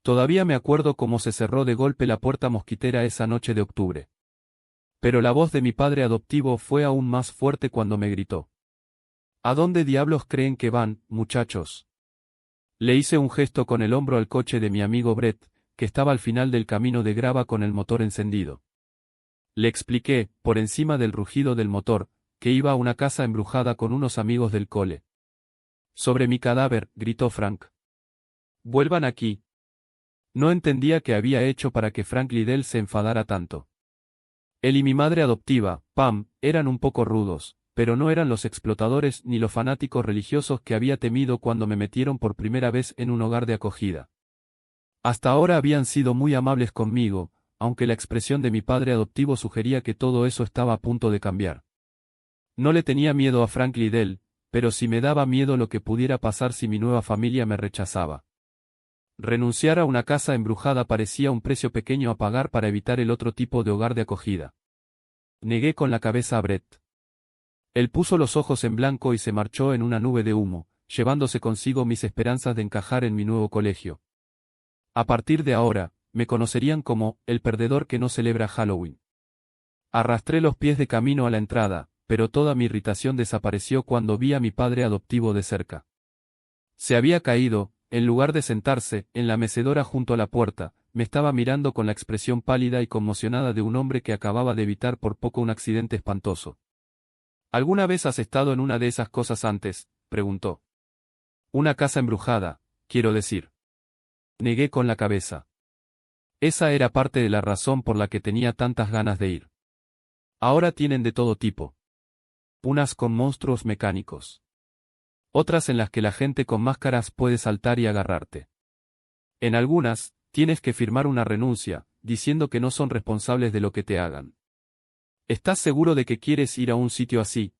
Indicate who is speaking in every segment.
Speaker 1: Todavía me acuerdo cómo se cerró de golpe la puerta mosquitera esa noche de octubre. Pero la voz de mi padre adoptivo fue aún más fuerte cuando me gritó. ¿A dónde diablos creen que van, muchachos? Le hice un gesto con el hombro al coche de mi amigo Brett, que estaba al final del camino de grava con el motor encendido. Le expliqué, por encima del rugido del motor, que iba a una casa embrujada con unos amigos del cole. Sobre mi cadáver, gritó Frank. Vuelvan aquí. No entendía qué había hecho para que Frank Liddell se enfadara tanto. Él y mi madre adoptiva, Pam, eran un poco rudos, pero no eran los explotadores ni los fanáticos religiosos que había temido cuando me metieron por primera vez en un hogar de acogida. Hasta ahora habían sido muy amables conmigo, aunque la expresión de mi padre adoptivo sugería que todo eso estaba a punto de cambiar. No le tenía miedo a Frank Liddell, pero sí me daba miedo lo que pudiera pasar si mi nueva familia me rechazaba. Renunciar a una casa embrujada parecía un precio pequeño a pagar para evitar el otro tipo de hogar de acogida. Negué con la cabeza a Brett. Él puso los ojos en blanco y se marchó en una nube de humo, llevándose consigo mis esperanzas de encajar en mi nuevo colegio. A partir de ahora, me conocerían como el perdedor que no celebra Halloween. Arrastré los pies de camino a la entrada, pero toda mi irritación desapareció cuando vi a mi padre adoptivo de cerca. Se había caído, en lugar de sentarse, en la mecedora junto a la puerta, me estaba mirando con la expresión pálida y conmocionada de un hombre que acababa de evitar por poco un accidente espantoso. ¿Alguna vez has estado en una de esas cosas antes?, preguntó. Una casa embrujada, quiero decir. Negué con la cabeza. Esa era parte de la razón por la que tenía tantas ganas de ir. Ahora tienen de todo tipo. Unas con monstruos mecánicos. Otras en las que la gente con máscaras puede saltar y agarrarte. En algunas, tienes que firmar una renuncia, diciendo que no son responsables de lo que te hagan. ¿Estás seguro de que quieres ir a un sitio así?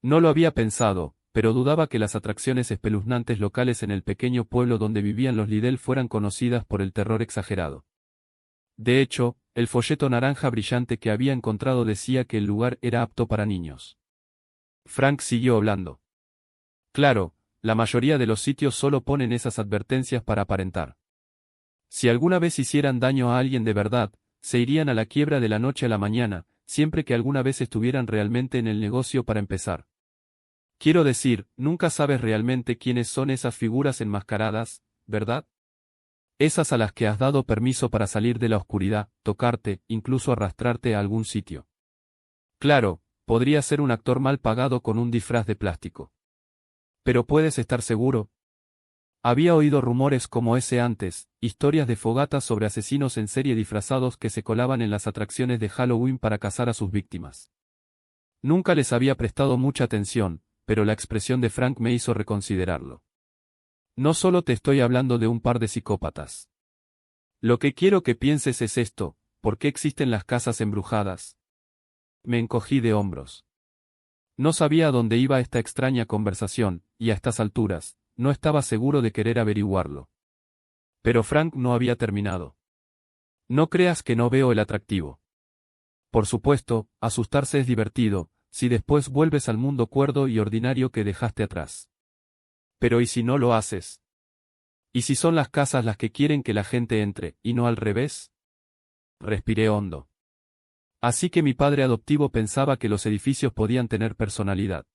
Speaker 1: No lo había pensado, pero dudaba que las atracciones espeluznantes locales en el pequeño pueblo donde vivían los Liddell fueran conocidas por el terror exagerado. De hecho, el folleto naranja brillante que había encontrado decía que el lugar era apto para niños. Frank siguió hablando. Claro, la mayoría de los sitios solo ponen esas advertencias para aparentar. Si alguna vez hicieran daño a alguien de verdad, se irían a la quiebra de la noche a la mañana, siempre que alguna vez estuvieran realmente en el negocio para empezar. Quiero decir, nunca sabes realmente quiénes son esas figuras enmascaradas, ¿verdad? Esas a las que has dado permiso para salir de la oscuridad, tocarte, incluso arrastrarte a algún sitio. Claro, podría ser un actor mal pagado con un disfraz de plástico. Pero puedes estar seguro. Había oído rumores como ese antes, historias de fogatas sobre asesinos en serie disfrazados que se colaban en las atracciones de Halloween para cazar a sus víctimas. Nunca les había prestado mucha atención, pero la expresión de Frank me hizo reconsiderarlo. No solo te estoy hablando de un par de psicópatas. Lo que quiero que pienses es esto: ¿por qué existen las casas embrujadas? Me encogí de hombros. No sabía a dónde iba esta extraña conversación, y a estas alturas, no estaba seguro de querer averiguarlo. Pero Frank no había terminado. No creas que no veo el atractivo. Por supuesto, asustarse es divertido, si después vuelves al mundo cuerdo y ordinario que dejaste atrás. Pero ¿y si no lo haces? ¿Y si son las casas las que quieren que la gente entre, y no al revés? Respiré hondo. Así que mi padre adoptivo pensaba que los edificios podían tener personalidad.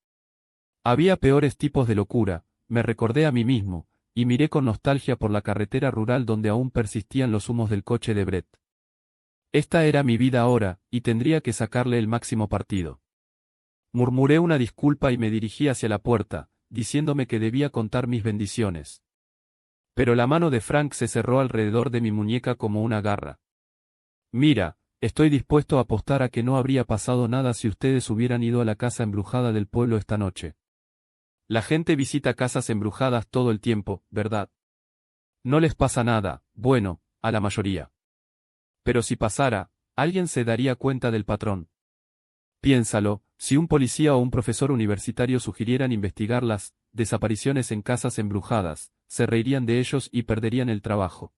Speaker 1: Había peores tipos de locura, me recordé a mí mismo, y miré con nostalgia por la carretera rural donde aún persistían los humos del coche de Brett. Esta era mi vida ahora, y tendría que sacarle el máximo partido. Murmuré una disculpa y me dirigí hacia la puerta, diciéndome que debía contar mis bendiciones. Pero la mano de Frank se cerró alrededor de mi muñeca como una garra. Mira, estoy dispuesto a apostar a que no habría pasado nada si ustedes hubieran ido a la casa embrujada del pueblo esta noche. La gente visita casas embrujadas todo el tiempo, ¿verdad? No les pasa nada, bueno, a la mayoría. Pero si pasara, alguien se daría cuenta del patrón. Piénsalo, si un policía o un profesor universitario sugirieran investigar las desapariciones en casas embrujadas, se reirían de ellos y perderían el trabajo.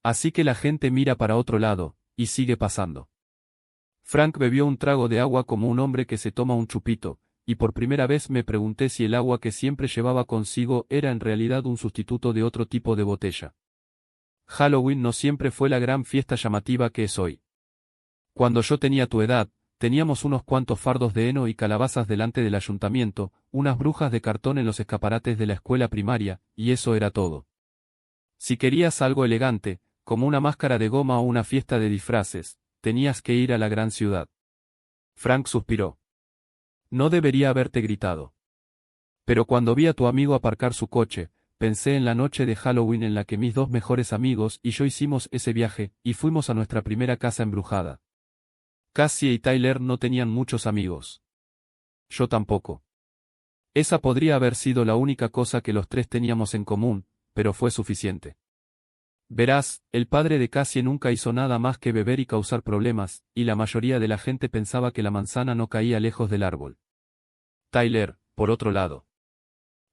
Speaker 1: Así que la gente mira para otro lado, y sigue pasando. Frank bebió un trago de agua como un hombre que se toma un chupito, y por primera vez me pregunté si el agua que siempre llevaba consigo era en realidad un sustituto de otro tipo de botella. Halloween no siempre fue la gran fiesta llamativa que es hoy. Cuando yo tenía tu edad, teníamos unos cuantos fardos de heno y calabazas delante del ayuntamiento, unas brujas de cartón en los escaparates de la escuela primaria, y eso era todo. Si querías algo elegante, como una máscara de goma o una fiesta de disfraces, tenías que ir a la gran ciudad. Frank suspiró. No debería haberte gritado. Pero cuando vi a tu amigo aparcar su coche, pensé en la noche de Halloween en la que mis dos mejores amigos y yo hicimos ese viaje, y fuimos a nuestra primera casa embrujada. Cassie y Tyler no tenían muchos amigos. Yo tampoco. Esa podría haber sido la única cosa que los tres teníamos en común, pero fue suficiente. Verás, el padre de Cassie nunca hizo nada más que beber y causar problemas, y la mayoría de la gente pensaba que la manzana no caía lejos del árbol. Tyler, por otro lado.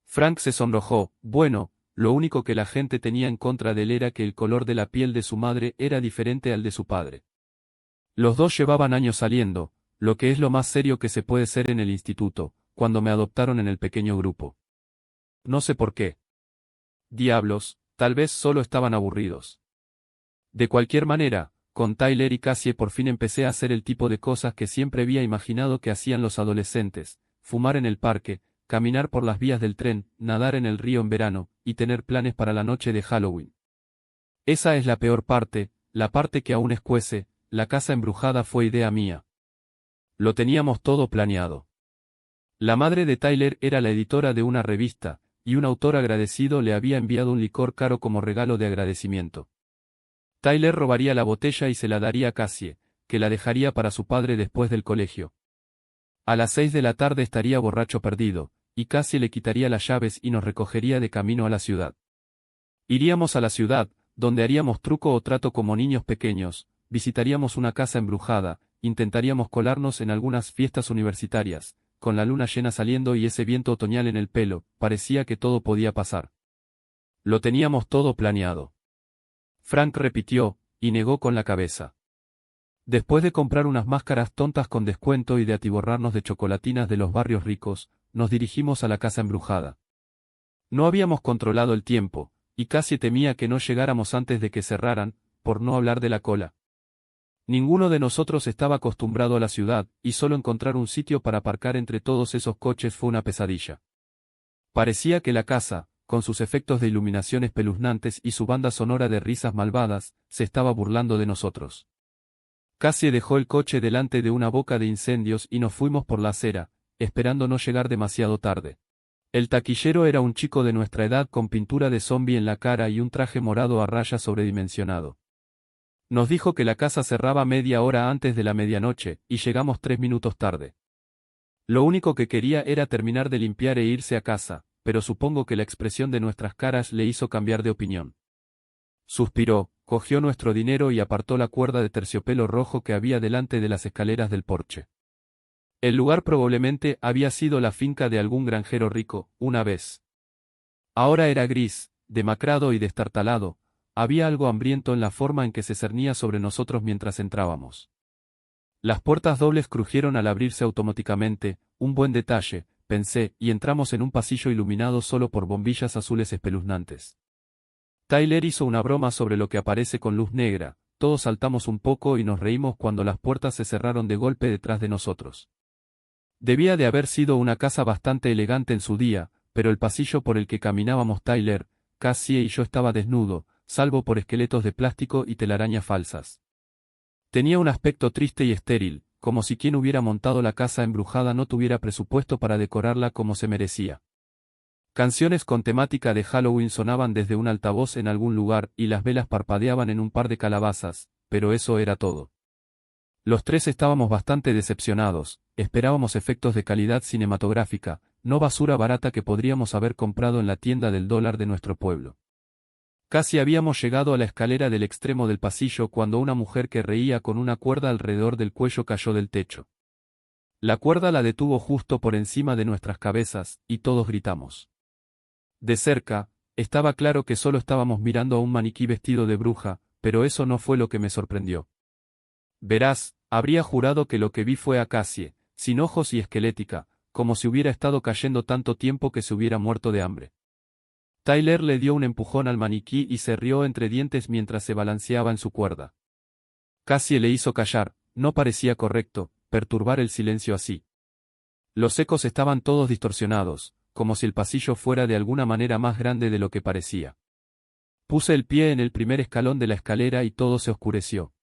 Speaker 1: Frank se sonrojó. Bueno, lo único que la gente tenía en contra de él era que el color de la piel de su madre era diferente al de su padre. Los dos llevaban años saliendo, lo que es lo más serio que se puede ser en el instituto, cuando me adoptaron en el pequeño grupo. No sé por qué. Diablos, tal vez solo estaban aburridos. De cualquier manera, con Tyler y Cassie por fin empecé a hacer el tipo de cosas que siempre había imaginado que hacían los adolescentes: fumar en el parque, caminar por las vías del tren, nadar en el río en verano, y tener planes para la noche de Halloween. Esa es la peor parte, la parte que aún escuece. La casa embrujada fue idea mía. Lo teníamos todo planeado. La madre de Tyler era la editora de una revista, y un autor agradecido le había enviado un licor caro como regalo de agradecimiento. Tyler robaría la botella y se la daría a Cassie, que la dejaría para su padre después del colegio. A las 6 de la tarde estaría borracho perdido, y Cassie le quitaría las llaves y nos recogería de camino a la ciudad. Iríamos a la ciudad, donde haríamos truco o trato como niños pequeños, visitaríamos una casa embrujada, intentaríamos colarnos en algunas fiestas universitarias, con la luna llena saliendo y ese viento otoñal en el pelo, parecía que todo podía pasar. Lo teníamos todo planeado. Frank repitió, y negó con la cabeza. Después de comprar unas máscaras tontas con descuento y de atiborrarnos de chocolatinas de los barrios ricos, nos dirigimos a la casa embrujada. No habíamos controlado el tiempo, y casi temía que no llegáramos antes de que cerraran, por no hablar de la cola. Ninguno de nosotros estaba acostumbrado a la ciudad, y solo encontrar un sitio para aparcar entre todos esos coches fue una pesadilla. Parecía que la casa, con sus efectos de iluminación espeluznantes y su banda sonora de risas malvadas, se estaba burlando de nosotros. Cassie dejó el coche delante de una boca de incendios y nos fuimos por la acera, esperando no llegar demasiado tarde. El taquillero era un chico de nuestra edad con pintura de zombi en la cara y un traje morado a rayas sobredimensionado. Nos dijo que la casa cerraba media hora antes de la medianoche, y llegamos 3 minutos tarde. Lo único que quería era terminar de limpiar e irse a casa, pero supongo que la expresión de nuestras caras le hizo cambiar de opinión. Suspiró, cogió nuestro dinero y apartó la cuerda de terciopelo rojo que había delante de las escaleras del porche. El lugar probablemente había sido la finca de algún granjero rico, una vez. Ahora era gris, demacrado y destartalado. Había algo hambriento en la forma en que se cernía sobre nosotros mientras entrábamos. Las puertas dobles crujieron al abrirse automáticamente, un buen detalle, pensé, y entramos en un pasillo iluminado solo por bombillas azules espeluznantes. Tyler hizo una broma sobre lo que aparece con luz negra, todos saltamos un poco y nos reímos cuando las puertas se cerraron de golpe detrás de nosotros. Debía de haber sido una casa bastante elegante en su día, pero el pasillo por el que caminábamos Tyler, Cassie y yo estaba desnudo, salvo por esqueletos de plástico y telarañas falsas. Tenía un aspecto triste y estéril, como si quien hubiera montado la casa embrujada no tuviera presupuesto para decorarla como se merecía. Canciones con temática de Halloween sonaban desde un altavoz en algún lugar y las velas parpadeaban en un par de calabazas, pero eso era todo. Los tres estábamos bastante decepcionados, esperábamos efectos de calidad cinematográfica, no basura barata que podríamos haber comprado en la tienda del dólar de nuestro pueblo. Casi habíamos llegado a la escalera del extremo del pasillo cuando una mujer que reía con una cuerda alrededor del cuello cayó del techo. La cuerda la detuvo justo por encima de nuestras cabezas, y todos gritamos. De cerca, estaba claro que solo estábamos mirando a un maniquí vestido de bruja, pero eso no fue lo que me sorprendió. Verás, habría jurado que lo que vi fue a Cassie, sin ojos y esquelética, como si hubiera estado cayendo tanto tiempo que se hubiera muerto de hambre. Tyler le dio un empujón al maniquí y se rió entre dientes mientras se balanceaba en su cuerda. Cassie le hizo callar, no parecía correcto perturbar el silencio así. Los ecos estaban todos distorsionados, como si el pasillo fuera de alguna manera más grande de lo que parecía. Puse el pie en el primer escalón de la escalera y todo se oscureció.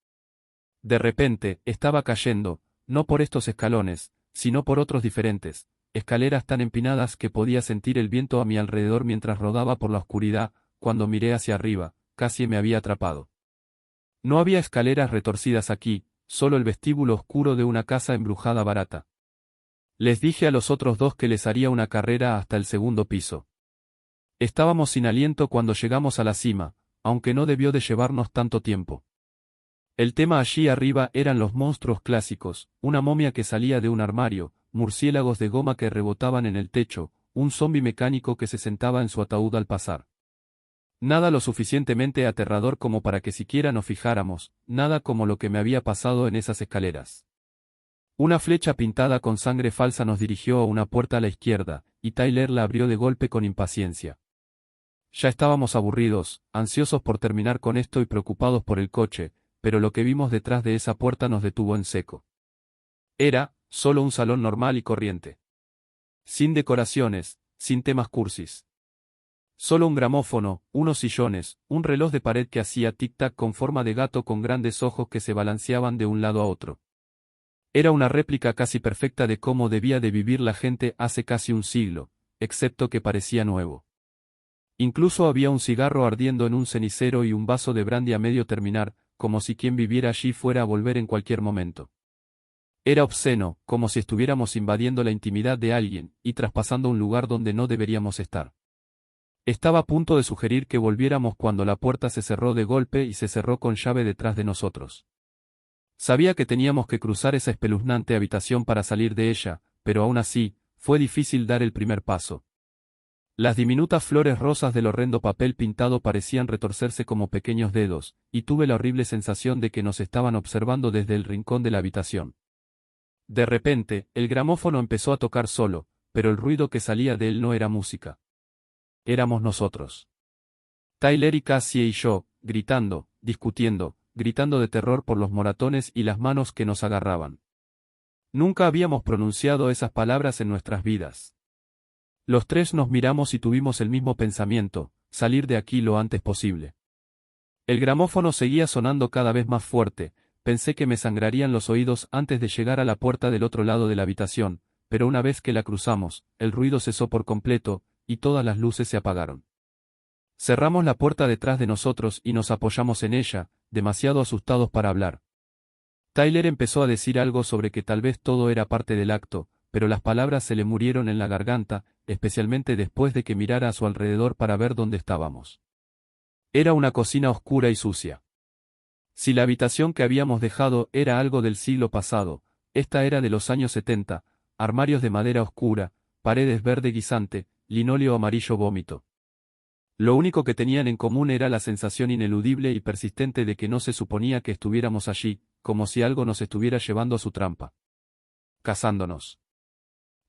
Speaker 1: De repente, estaba cayendo, no por estos escalones, sino por otros diferentes, escaleras tan empinadas que podía sentir el viento a mi alrededor mientras rodaba por la oscuridad. Cuando miré hacia arriba, casi me había atrapado. No había escaleras retorcidas aquí, solo el vestíbulo oscuro de una casa embrujada barata. Les dije a los otros dos que les haría una carrera hasta el segundo piso. Estábamos sin aliento cuando llegamos a la cima, aunque no debió de llevarnos tanto tiempo. El tema allí arriba eran los monstruos clásicos, una momia que salía de un armario, murciélagos de goma que rebotaban en el techo, un zombi mecánico que se sentaba en su ataúd al pasar. Nada lo suficientemente aterrador como para que siquiera nos fijáramos, nada como lo que me había pasado en esas escaleras. Una flecha pintada con sangre falsa nos dirigió a una puerta a la izquierda, y Tyler la abrió de golpe con impaciencia. Ya estábamos aburridos, ansiosos por terminar con esto y preocupados por el coche, pero lo que vimos detrás de esa puerta nos detuvo en seco. Era, solo un salón normal y corriente. Sin decoraciones, sin temas cursis. Solo un gramófono, unos sillones, un reloj de pared que hacía tic-tac con forma de gato con grandes ojos que se balanceaban de un lado a otro. Era una réplica casi perfecta de cómo debía de vivir la gente hace casi un siglo, excepto que parecía nuevo. Incluso había un cigarro ardiendo en un cenicero y un vaso de brandy a medio terminar, como si quien viviera allí fuera a volver en cualquier momento. Era obsceno, como si estuviéramos invadiendo la intimidad de alguien, y traspasando un lugar donde no deberíamos estar. Estaba a punto de sugerir que volviéramos cuando la puerta se cerró de golpe y se cerró con llave detrás de nosotros. Sabía que teníamos que cruzar esa espeluznante habitación para salir de ella, pero aún así, fue difícil dar el primer paso. Las diminutas flores rosas del horrendo papel pintado parecían retorcerse como pequeños dedos, y tuve la horrible sensación de que nos estaban observando desde el rincón de la habitación. De repente, el gramófono empezó a tocar solo, pero el ruido que salía de él no era música. Éramos nosotros. Tyler y Cassie y yo, gritando, discutiendo, gritando de terror por los moratones y las manos que nos agarraban. Nunca habíamos pronunciado esas palabras en nuestras vidas. Los tres nos miramos y tuvimos el mismo pensamiento: salir de aquí lo antes posible. El gramófono seguía sonando cada vez más fuerte, pensé que me sangrarían los oídos antes de llegar a la puerta del otro lado de la habitación, pero una vez que la cruzamos, el ruido cesó por completo, y todas las luces se apagaron. Cerramos la puerta detrás de nosotros y nos apoyamos en ella, demasiado asustados para hablar. Tyler empezó a decir algo sobre que tal vez todo era parte del acto, pero las palabras se le murieron en la garganta, especialmente después de que mirara a su alrededor para ver dónde estábamos. Era una cocina oscura y sucia. Si la habitación que habíamos dejado era algo del siglo pasado, esta era de los años 70, armarios de madera oscura, paredes verde guisante, linóleo amarillo vómito. Lo único que tenían en común era la sensación ineludible y persistente de que no se suponía que estuviéramos allí, como si algo nos estuviera llevando a su trampa. Cazándonos.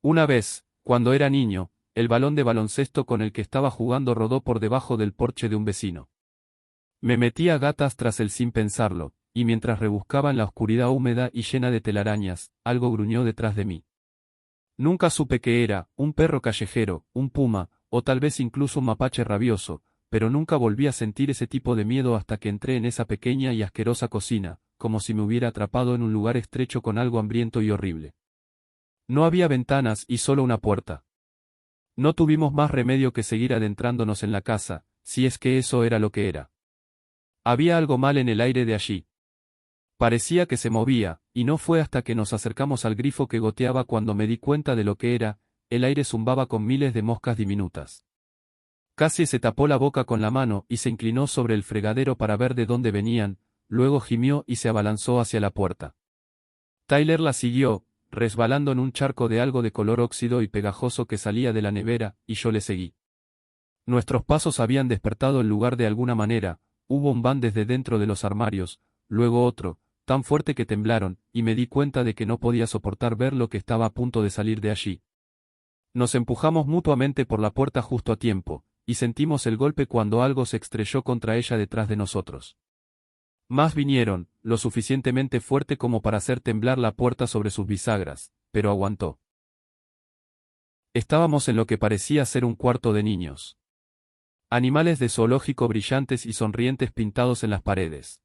Speaker 1: Una vez, cuando era niño, el balón de baloncesto con el que estaba jugando rodó por debajo del porche de un vecino. Me metí a gatas tras él sin pensarlo, y mientras rebuscaba en la oscuridad húmeda y llena de telarañas, algo gruñó detrás de mí. Nunca supe qué era, un perro callejero, un puma, o tal vez incluso un mapache rabioso, pero nunca volví a sentir ese tipo de miedo hasta que entré en esa pequeña y asquerosa cocina, como si me hubiera atrapado en un lugar estrecho con algo hambriento y horrible. No había ventanas y solo una puerta. No tuvimos más remedio que seguir adentrándonos en la casa, si es que eso era lo que era. Había algo mal en el aire de allí. Parecía que se movía, y no fue hasta que nos acercamos al grifo que goteaba cuando me di cuenta de lo que era. El aire zumbaba con miles de moscas diminutas. Cassie se tapó la boca con la mano y se inclinó sobre el fregadero para ver de dónde venían, luego gimió y se abalanzó hacia la puerta. Tyler la siguió, resbalando en un charco de algo de color óxido y pegajoso que salía de la nevera, y yo le seguí. Nuestros pasos habían despertado el lugar de alguna manera, hubo un van desde dentro de los armarios, luego otro, tan fuerte que temblaron, y me di cuenta de que no podía soportar ver lo que estaba a punto de salir de allí. Nos empujamos mutuamente por la puerta justo a tiempo, y sentimos el golpe cuando algo se estrelló contra ella detrás de nosotros. Más vinieron, lo suficientemente fuerte como para hacer temblar la puerta sobre sus bisagras, pero aguantó. Estábamos en lo que parecía ser un cuarto de niños. Animales de zoológico brillantes y sonrientes pintados en las paredes.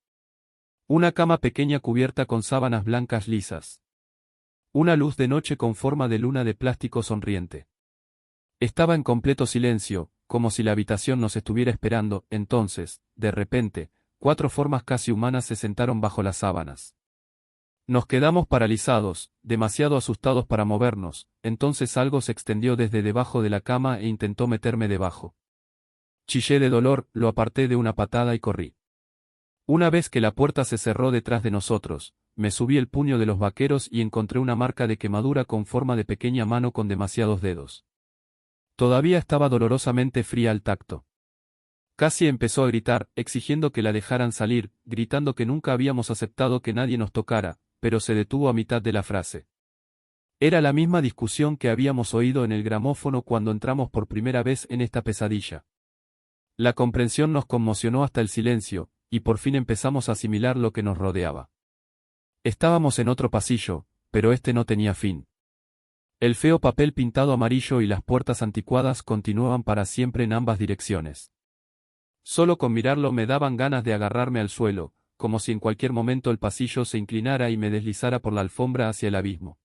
Speaker 1: Una cama pequeña cubierta con sábanas blancas lisas. Una luz de noche con forma de luna de plástico sonriente. Estaba en completo silencio, como si la habitación nos estuviera esperando. Entonces, de repente, 4 formas casi humanas se sentaron bajo las sábanas. Nos quedamos paralizados, demasiado asustados para movernos. Entonces algo se extendió desde debajo de la cama e intentó meterme debajo. Chillé de dolor, lo aparté de una patada y corrí. Una vez que la puerta se cerró detrás de nosotros, me subí el puño de los vaqueros y encontré una marca de quemadura con forma de pequeña mano con demasiados dedos. Todavía estaba dolorosamente fría al tacto. Cassie empezó a gritar, exigiendo que la dejaran salir, gritando que nunca habíamos aceptado que nadie nos tocara, pero se detuvo a mitad de la frase. Era la misma discusión que habíamos oído en el gramófono cuando entramos por primera vez en esta pesadilla. La comprensión nos conmocionó hasta el silencio, y por fin empezamos a asimilar lo que nos rodeaba. Estábamos en otro pasillo, pero este no tenía fin. El feo papel pintado amarillo y las puertas anticuadas continuaban para siempre en ambas direcciones. Solo con mirarlo me daban ganas de agarrarme al suelo, como si en cualquier momento el pasillo se inclinara y me deslizara por la alfombra hacia el abismo.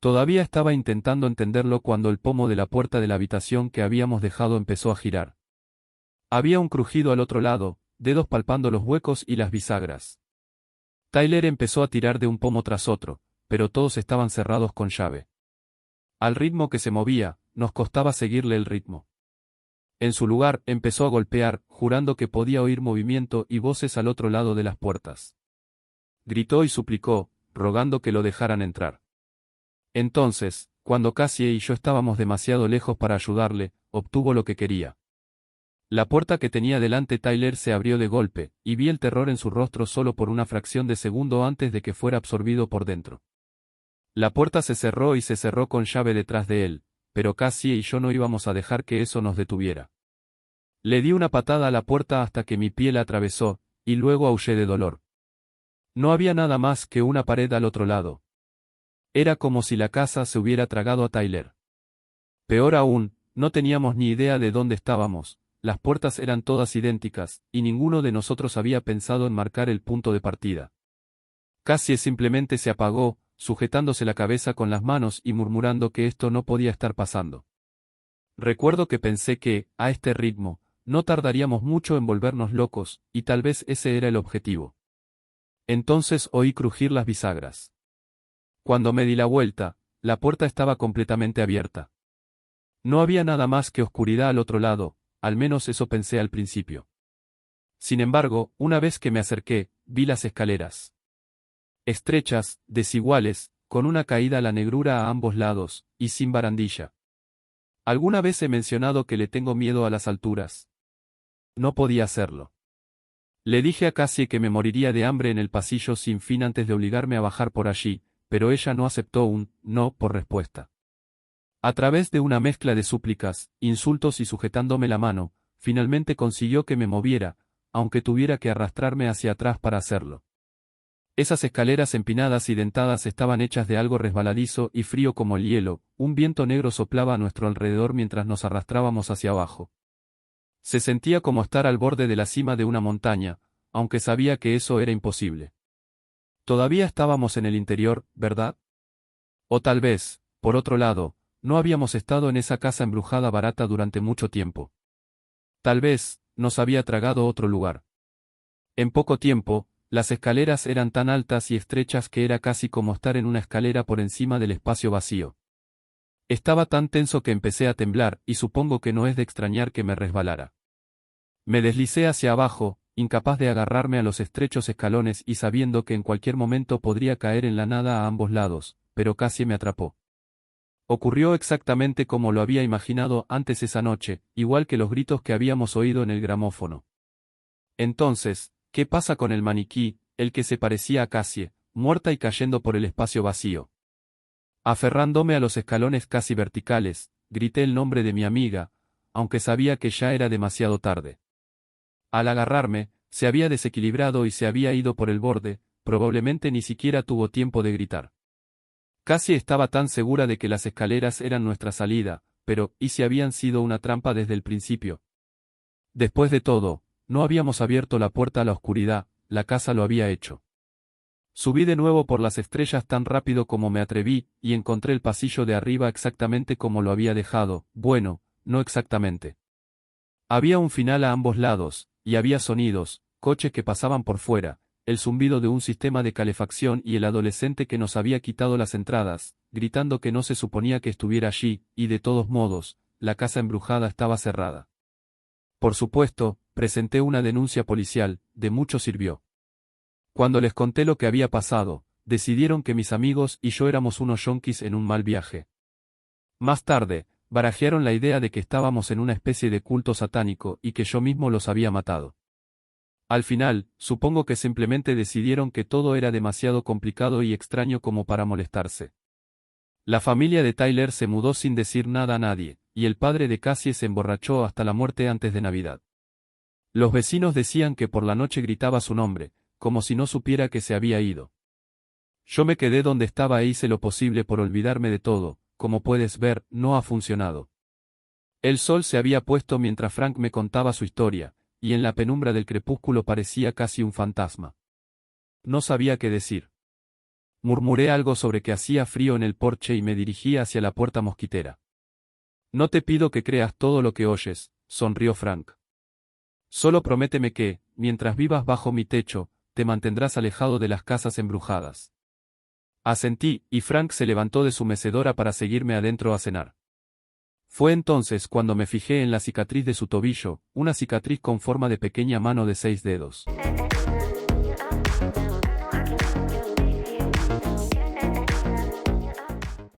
Speaker 1: Todavía estaba intentando entenderlo cuando el pomo de la puerta de la habitación que habíamos dejado empezó a girar. Había un crujido al otro lado, dedos palpando los huecos y las bisagras. Tyler empezó a tirar de un pomo tras otro, pero todos estaban cerrados con llave. Al ritmo que se movía, nos costaba seguirle el ritmo. En su lugar, empezó a golpear, jurando que podía oír movimiento y voces al otro lado de las puertas. Gritó y suplicó, rogando que lo dejaran entrar. Entonces, cuando Cassie y yo estábamos demasiado lejos para ayudarle, obtuvo lo que quería. La puerta que tenía delante Tyler se abrió de golpe, y vi el terror en su rostro solo por una fracción de segundo antes de que fuera absorbido por dentro. La puerta se cerró y se cerró con llave detrás de él, pero Cassie y yo no íbamos a dejar que eso nos detuviera. Le di una patada a la puerta hasta que mi piel atravesó, y luego aullé de dolor. No había nada más que una pared al otro lado. Era como si la casa se hubiera tragado a Tyler. Peor aún, no teníamos ni idea de dónde estábamos. Las puertas eran todas idénticas, y ninguno de nosotros había pensado en marcar el punto de partida. Cassie simplemente se apagó, sujetándose la cabeza con las manos y murmurando que esto no podía estar pasando. Recuerdo que pensé que, a este ritmo, no tardaríamos mucho en volvernos locos, y tal vez ese era el objetivo. Entonces oí crujir las bisagras. Cuando me di la vuelta, la puerta estaba completamente abierta. No había nada más que oscuridad al otro lado, al menos eso pensé al principio. Sin embargo, una vez que me acerqué, vi las escaleras. Estrechas, desiguales, con una caída a la negrura a ambos lados, y sin barandilla. ¿Alguna vez he mencionado que le tengo miedo a las alturas? No podía hacerlo. Le dije a Cassie que me moriría de hambre en el pasillo sin fin antes de obligarme a bajar por allí, pero ella no aceptó un no por respuesta. A través de una mezcla de súplicas, insultos y sujetándome la mano, finalmente consiguió que me moviera, aunque tuviera que arrastrarme hacia atrás para hacerlo. Esas escaleras empinadas y dentadas estaban hechas de algo resbaladizo y frío como el hielo, un viento negro soplaba a nuestro alrededor mientras nos arrastrábamos hacia abajo. Se sentía como estar al borde de la cima de una montaña, aunque sabía que eso era imposible. Todavía estábamos en el interior, ¿verdad? O tal vez, por otro lado, no habíamos estado en esa casa embrujada barata durante mucho tiempo. Tal vez, nos había tragado otro lugar. En poco tiempo, las escaleras eran tan altas y estrechas que era casi como estar en una escalera por encima del espacio vacío. Estaba tan tenso que empecé a temblar, y supongo que no es de extrañar que me resbalara. Me deslicé hacia abajo, incapaz de agarrarme a los estrechos escalones y sabiendo que en cualquier momento podría caer en la nada a ambos lados, pero Cassie me atrapó. Ocurrió exactamente como lo había imaginado antes esa noche, igual que los gritos que habíamos oído en el gramófono. Entonces, ¿qué pasa con el maniquí, el que se parecía a Cassie, muerta y cayendo por el espacio vacío? Aferrándome a los escalones casi verticales, grité el nombre de mi amiga, aunque sabía que ya era demasiado tarde. Al agarrarme, se había desequilibrado y se había ido por el borde, probablemente ni siquiera tuvo tiempo de gritar. Casi estaba tan segura de que las escaleras eran nuestra salida, pero ¿y si habían sido una trampa desde el principio? Después de todo, no habíamos abierto la puerta a la oscuridad, la casa lo había hecho. Subí de nuevo por las estrellas tan rápido como me atreví, y encontré el pasillo de arriba exactamente como lo había dejado, bueno, no exactamente. Había un final a ambos lados, y había sonidos, coches que pasaban por fuera, el zumbido de un sistema de calefacción y el adolescente que nos había quitado las entradas, gritando que no se suponía que estuviera allí, y de todos modos, la casa embrujada estaba cerrada. Por supuesto, presenté una denuncia policial, de mucho sirvió. Cuando les conté lo que había pasado, decidieron que mis amigos y yo éramos unos yonkis en un mal viaje. Más tarde, barajearon la idea de que estábamos en una especie de culto satánico y que yo mismo los había matado. Al final, supongo que simplemente decidieron que todo era demasiado complicado y extraño como para molestarse. La familia de Tyler se mudó sin decir nada a nadie, y el padre de Cassie se emborrachó hasta la muerte antes de Navidad. Los vecinos decían que por la noche gritaba su nombre, como si no supiera que se había ido. Yo me quedé donde estaba e hice lo posible por olvidarme de todo, como puedes ver, no ha funcionado. El sol se había puesto mientras Frank me contaba su historia, y en la penumbra del crepúsculo parecía casi un fantasma. No sabía qué decir. Murmuré algo sobre que hacía frío en el porche y me dirigí hacia la puerta mosquitera. No te pido que creas todo lo que oyes, sonrió Frank. Solo prométeme que, mientras vivas bajo mi techo, te mantendrás alejado de las casas embrujadas. Asentí, y Frank se levantó de su mecedora para seguirme adentro a cenar. Fue entonces cuando me fijé en la cicatriz de su tobillo, una cicatriz con forma de pequeña mano de 6 dedos.